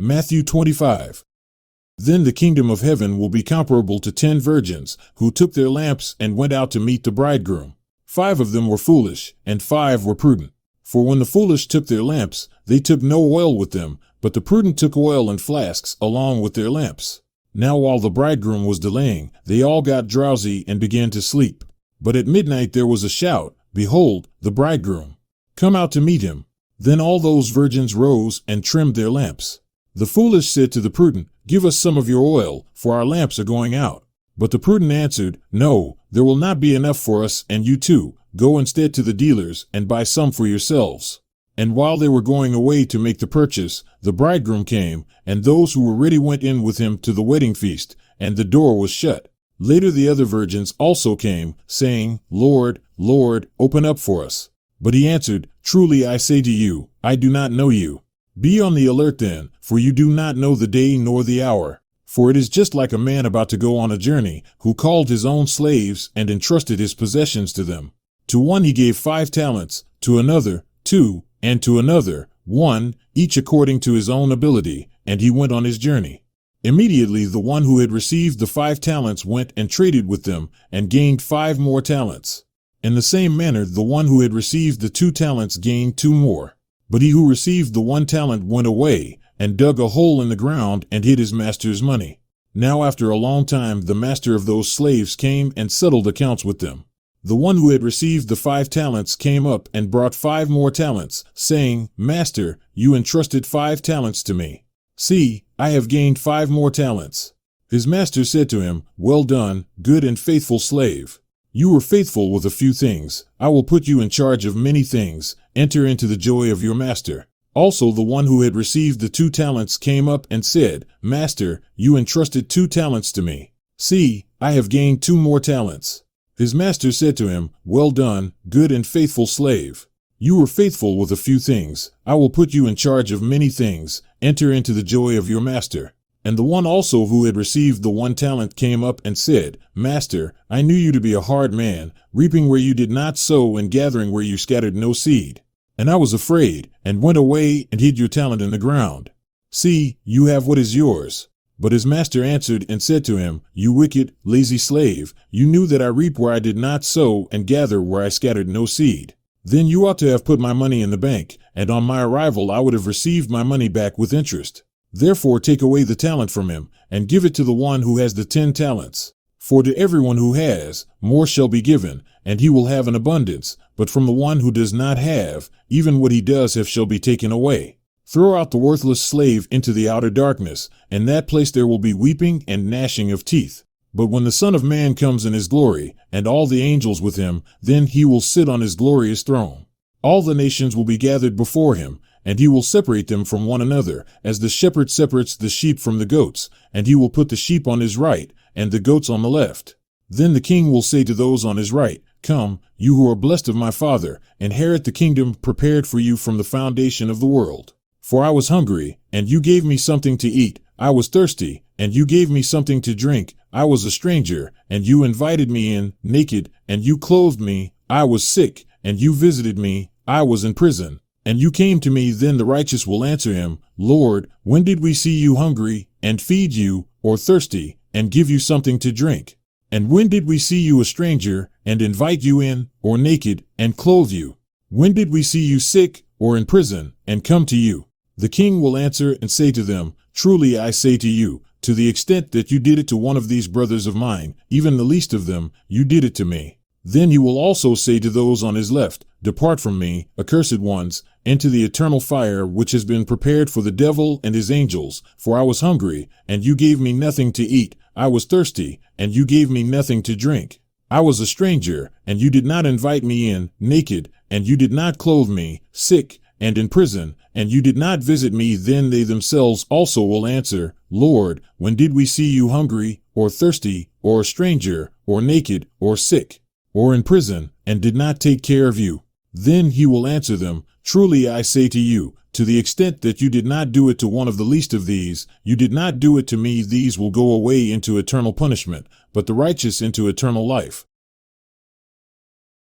Matthew 25. Then the kingdom of heaven will be comparable to 10 virgins, who took their lamps and went out to meet the bridegroom. 5 of them were foolish, and 5 were prudent. For when the foolish took their lamps, they took no oil with them, but the prudent took oil in flasks along with their lamps. Now while the bridegroom was delaying, they all got drowsy and began to sleep. But at midnight there was a shout, "Behold, the bridegroom! Come out to meet him." Then all those virgins rose and trimmed their lamps. The foolish said to the prudent, "Give us some of your oil, for our lamps are going out." But the prudent answered, "No, there will not be enough for us and you too. Go instead to the dealers and buy some for yourselves." And while they were going away to make the purchase, the bridegroom came, and those who were ready went in with him to the wedding feast, and the door was shut. Later the other virgins also came, saying, "Lord, Lord, open up for us." But he answered, "Truly I say to you, I do not know you. Be on the alert then, for you do not know the day nor the hour. For it is just like a man about to go on a journey, who called his own slaves and entrusted his possessions to them. To one he gave 5 talents, to another 2, and to another 1, each according to his own ability, and he went on his journey. Immediately the one who had received the 5 talents went and traded with them, and gained 5 more talents. In the same manner the one who had received the 2 talents gained 2 more. But he who received the 1 talent went away, and dug a hole in the ground and hid his master's money. Now after a long time the master of those slaves came and settled accounts with them. The one who had received the 5 talents came up and brought 5 more talents, saying, "Master, you entrusted 5 talents to me. See, I have gained 5 more talents." His master said to him, "Well done, good and faithful slave. You were faithful with a few things. I will put you in charge of many things. Enter into the joy of your master." Also the one who had received the 2 talents came up and said, "Master, you entrusted 2 talents to me. See, I have gained 2 more talents." His master said to him, "Well done, good and faithful slave. You were faithful with a few things. I will put you in charge of many things. Enter into the joy of your master." And the one also who had received the 1 talent came up and said, "Master, I knew you to be a hard man, reaping where you did not sow and gathering where you scattered no seed. And I was afraid, and went away and hid your talent in the ground. See, you have what is yours." But his master answered and said to him, "You wicked, lazy slave, you knew that I reap where I did not sow and gather where I scattered no seed. Then you ought to have put my money in the bank, and on my arrival I would have received my money back with interest. Therefore take away the talent from him, and give it to the one who has the 10 talents. For to everyone who has, more shall be given, and he will have an abundance. But from the one who does not have, even what he does have shall be taken away. Throw out the worthless slave into the outer darkness. In that place there will be weeping and gnashing of teeth. But when the Son of Man comes in his glory, and all the angels with him, then he will sit on his glorious throne. All the nations will be gathered before him, and he will separate them from one another, as the shepherd separates the sheep from the goats, and he will put the sheep on his right, and the goats on the left. Then the king will say to those on his right, "Come, you who are blessed of my Father, inherit the kingdom prepared for you from the foundation of the world. For I was hungry, and you gave me something to eat. I was thirsty, and you gave me something to drink. I was a stranger, and you invited me in. Naked, and you clothed me. I was sick, and you visited me. I was in prison, and you came to me." Then the righteous will answer him, "Lord, when did we see you hungry, and feed you, or thirsty, and give you something to drink? And when did we see you a stranger, and invite you in, or naked, and clothe you? When did we see you sick, or in prison, and come to you?" The king will answer and say to them, "Truly I say to you, to the extent that you did it to one of these brothers of mine, even the least of them, you did it to me." Then he will also say to those on his left, "Depart from me, accursed ones, into the eternal fire which has been prepared for the devil and his angels. For I was hungry, and you gave me nothing to eat. I was thirsty, and you gave me nothing to drink. I was a stranger, and you did not invite me in. Naked, and you did not clothe me. Sick, and in prison, and you did not visit me." Then they themselves also will answer, "Lord, when did we see you hungry, or thirsty, or a stranger, or naked, or sick, or in prison, and did not take care of you?" Then he will answer them, "Truly I say to you, to the extent that you did not do it to one of the least of these, you did not do it to me." These will go away into eternal punishment, but the righteous into eternal life.